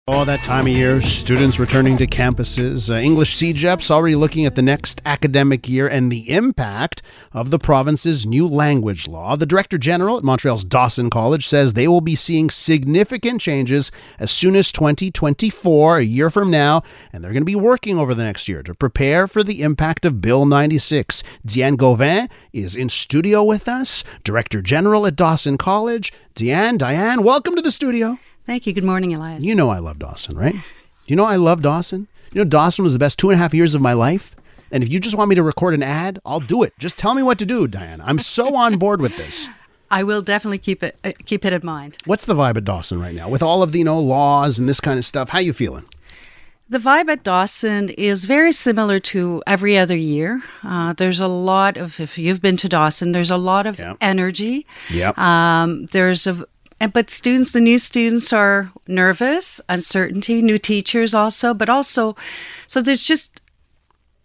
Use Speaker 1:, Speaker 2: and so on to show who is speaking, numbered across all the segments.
Speaker 1: Oh, that time of year, students returning to campuses, English CEGEPs already looking at the next academic year and the impact of the province's new language law. The Director General at Montreal's Dawson College says they will be seeing significant changes as soon as 2024, a year from now, and they're going to be working over the next year to prepare for the impact of Bill 96. Diane Gauvin is in studio with us, Director General at Dawson College. Diane, welcome to the studio.
Speaker 2: Thank you. Good morning, Elias.
Speaker 1: You know I love Dawson, right? You know I love Dawson. You know Dawson was the best 2.5 years of my life. And if you just want me to record an ad, I'll do it. Just tell me what to do, Diane. I'm so on board with this.
Speaker 2: I will definitely keep it in mind.
Speaker 1: What's the vibe at Dawson right now? With all of the laws and this kind of stuff, how you feeling?
Speaker 2: The vibe at Dawson is very similar to every other year. There's a lot of, if you've been to Dawson, there's a lot of energy.
Speaker 1: Yep.
Speaker 2: But the new students are nervous, uncertainty, new teachers also, so there's just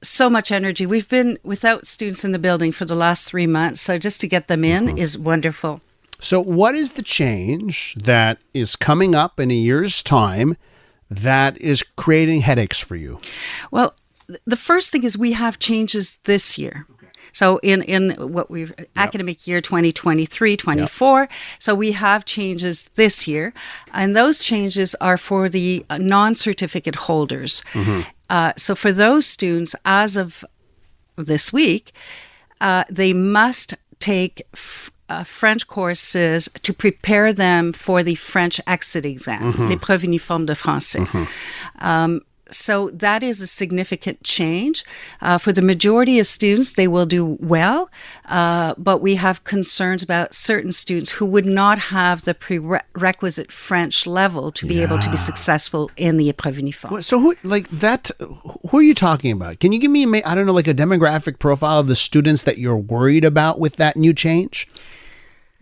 Speaker 2: so much energy. We've been without students in the building for the last 3 months, so just to get them in is wonderful.
Speaker 1: So what is the change that is coming up in a year's time that is creating headaches for you?
Speaker 2: Well, the first thing is we have changes this year. So in what we've academic year 2023-24, so we have changes this year, and those changes are for the non-certificate holders. So for those students, as of this week, they must take French courses to prepare them for the French exit exam, l'épreuve uniforme de français. So that is a significant change. For the majority of students, they will do well, but we have concerns about certain students who would not have the prerequisite French level to be able to be successful in the épreuve uniforme.
Speaker 1: So who are you talking about? Can you give me, a demographic profile of the students that you're worried about with that new change?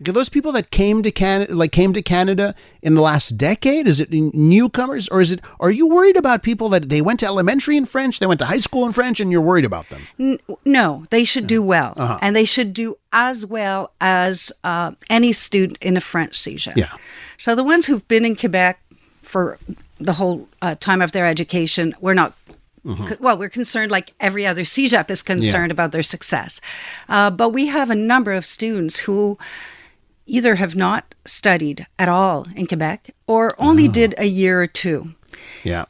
Speaker 1: Are those people that came to Canada in the last decade? Is it newcomers, or are you worried about people that they went to elementary in French, they went to high school in French, and you're worried about them?
Speaker 2: No, they should do well, and they should do as well as any student in a French CEGEP.
Speaker 1: Yeah.
Speaker 2: So the ones who've been in Quebec for the whole time of their education, we're not. Well, we're concerned like every other CEGEP is concerned about their success, but we have a number of students who either have not studied at all in Quebec or only did a year or two.
Speaker 1: Yeah.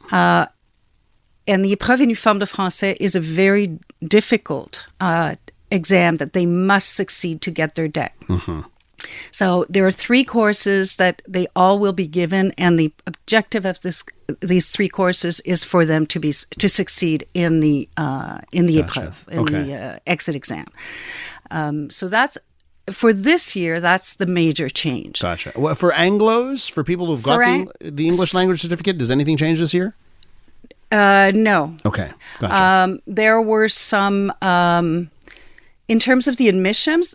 Speaker 2: And the épreuve uniforme de français is a very difficult exam that they must succeed to get their DEC. So there are 3 courses that they all will be given, and the objective of these 3 courses is for them to succeed in the épreuve, in the exit exam. So that's. For this year, that's the major change.
Speaker 1: Gotcha. Well, for Anglos, for people who've got the English language certificate, does anything change this year?
Speaker 2: No.
Speaker 1: Okay. Gotcha.
Speaker 2: There were some, in terms of the admissions,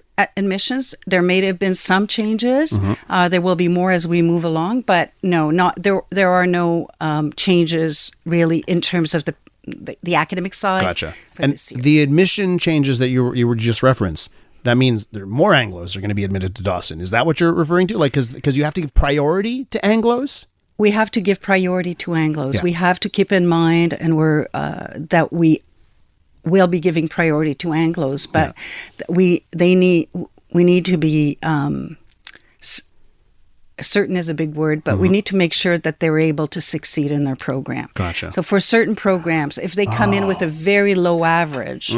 Speaker 2: there may have been some changes. There will be more as we move along, but no, there are no changes really in terms of the academic side.
Speaker 1: Gotcha. And the admission changes that you were just referenced, that means there are more Anglos are going to be admitted to Dawson. Is that what you're referring to? Like, because you have to give priority to Anglos?
Speaker 2: We have to give priority to Anglos. Yeah. We have to keep in mind, and that we will be giving priority to Anglos, but we need to be certain is a big word, but we need to make sure that they're able to succeed in their program.
Speaker 1: Gotcha.
Speaker 2: So for certain programs, if they come in with a very low average,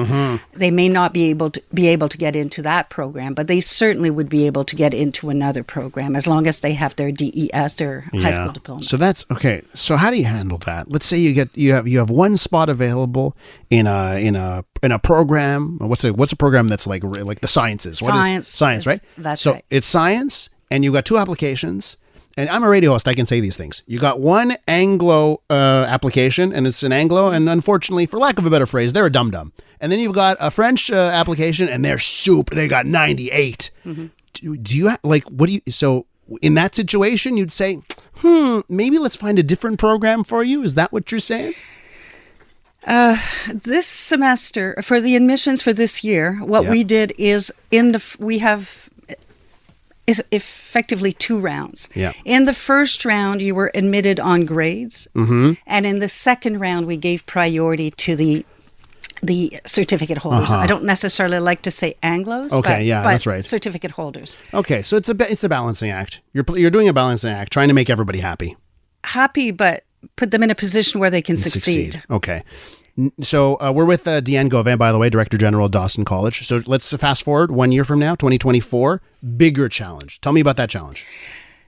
Speaker 2: they may not be able to get into that program, but they certainly would be able to get into another program as long as they have their DES, their high school diploma.
Speaker 1: So that's okay. So how do you handle that? Let's say you have one spot available in a program. What's a program that's like the sciences? Science, right?
Speaker 2: That's right.
Speaker 1: So it's science. And you got 2 applications, and I'm a radio host, I can say these things. You got one Anglo application, and it's an Anglo, and unfortunately, for lack of a better phrase, they're a dum-dum. And then you've got a French application, and they're super, they got 98. So in that situation, you'd say, maybe let's find a different program for you? Is that what you're saying?
Speaker 2: This semester, for the admissions for this year, what we did is we have is effectively 2 rounds.
Speaker 1: Yeah.
Speaker 2: In the first round, you were admitted on grades.
Speaker 1: Mm-hmm.
Speaker 2: And in the second round, we gave priority to the certificate holders. I don't necessarily like to say Anglos.
Speaker 1: Okay,
Speaker 2: but
Speaker 1: that's right.
Speaker 2: Certificate holders.
Speaker 1: Okay, so it's a balancing act. You're doing a balancing act, trying to make everybody happy.
Speaker 2: Happy, but put them in a position where they can succeed.
Speaker 1: Okay. So we're with Diane Gauvin, by the way, Director General of Dawson College. So let's fast forward 1 year from now, 2024, bigger challenge. Tell me about that challenge.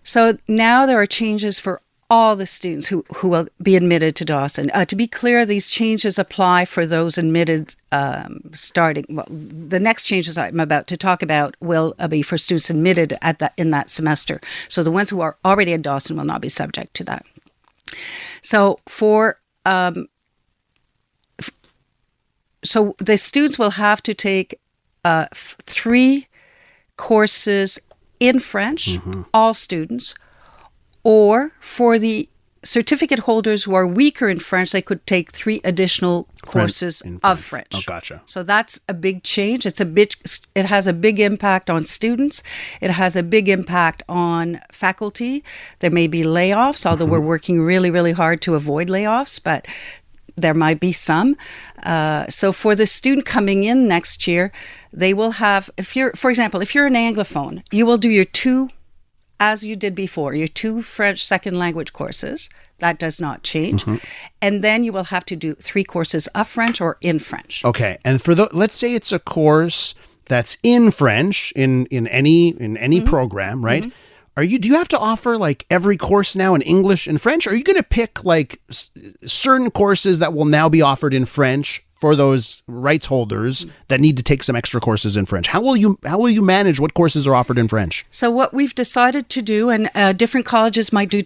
Speaker 2: So now there are changes for all the students who will be admitted to Dawson. To be clear, these changes apply for those admitted starting. Well, the next changes I'm about to talk about will be for students admitted in that semester. So the ones who are already at Dawson will not be subject to that. So so the students will have to take 3 courses in French, all students, or for the certificate holders who are weaker in French, they could take 3 additional courses of French.
Speaker 1: Oh, gotcha.
Speaker 2: So that's a big change. It has a big impact on students. It has a big impact on faculty. There may be layoffs, although we're working really, really hard to avoid layoffs, but there might be some. So for the student coming in next year, they will have, for example, if you're an Anglophone, you will do your 2, as you did before, your 2 French second language courses. That does not change. And then you will have to do 3 courses of French or in French.
Speaker 1: Okay. And for let's say it's a course that's in French in any program, right? Do you have to offer like every course now in English and French? Or are you going to pick like certain courses that will now be offered in French for those rights holders that need to take some extra courses in French? How will you manage what courses are offered in French?
Speaker 2: So what we've decided to do, and different colleges might do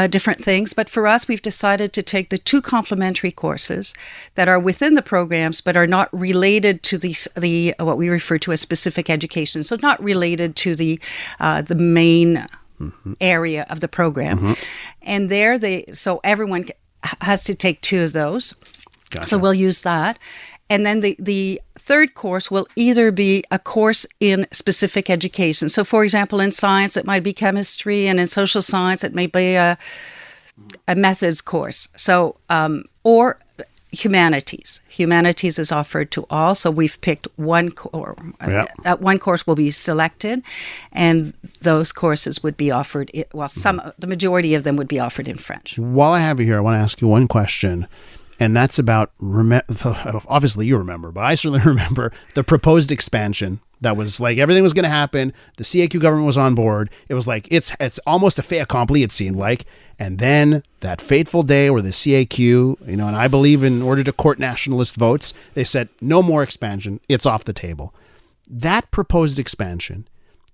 Speaker 2: different things, but for us, we've decided to take the 2 complementary courses that are within the programs, but are not related to the what we refer to as specific education. So not related to the main area of the program. And so everyone has to take 2 of those.
Speaker 1: Gotcha.
Speaker 2: So we'll use that. And then the third course will either be a course in specific education. So for example, in science, it might be chemistry, and in social science, it may be a methods course. So, or humanities. Humanities is offered to all. So we've picked one course will be selected, and those courses would be offered, the majority of them would be offered in French.
Speaker 1: While I have you here, I want to ask you one question. And that's about, obviously you remember, but I certainly remember the proposed expansion. That was like everything was going to happen. The CAQ government was on board. It was like, it's almost a fait accompli, it seemed like. And then that fateful day where the CAQ, and I believe in order to court nationalist votes, they said, no more expansion. It's off the table. That proposed expansion,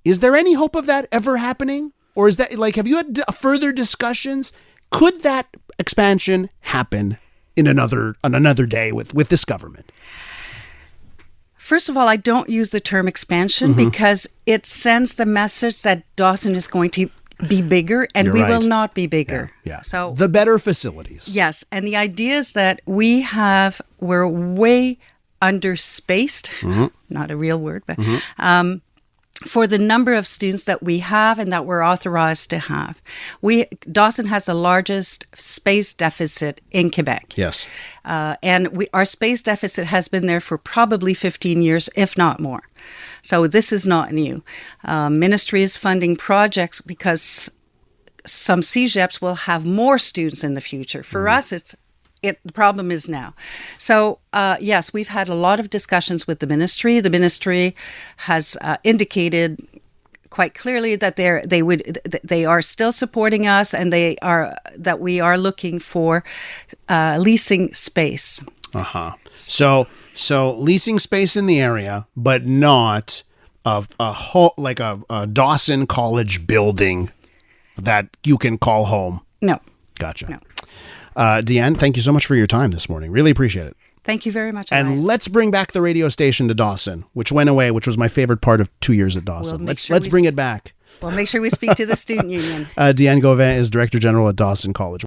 Speaker 1: is there any hope of that ever happening? Or is that have you had further discussions? Could that expansion happen on another day with this government?
Speaker 2: First of all, I don't use the term expansion because it sends the message that Dawson is going to be bigger, and we will not be bigger.
Speaker 1: Yeah.
Speaker 2: So
Speaker 1: the better facilities.
Speaker 2: Yes, and the idea is that we're way underspaced. Not a real word, but for the number of students that we have and that we're authorized to have. Dawson has the largest space deficit in Quebec.
Speaker 1: Yes.
Speaker 2: And our space deficit has been there for probably 15 years, if not more. So this is not new. Ministry is funding projects because some CEGEPs will have more students in the future. For us, the problem is now. So, yes, we've had a lot of discussions with the ministry. The ministry has indicated quite clearly that they are still supporting us, and that we are looking for leasing space.
Speaker 1: So leasing space in the area, but not a Dawson College building that you can call home.
Speaker 2: No.
Speaker 1: Gotcha.
Speaker 2: No.
Speaker 1: Diane, thank you so much for your time this morning. Really appreciate it.
Speaker 2: Thank you very much.
Speaker 1: And let's bring back the radio station to Dawson, which went away, which was my favorite part of 2 years at Dawson. Let's bring it back.
Speaker 2: We'll make sure we speak to the student union.
Speaker 1: Diane Gauvin is Director General at Dawson College.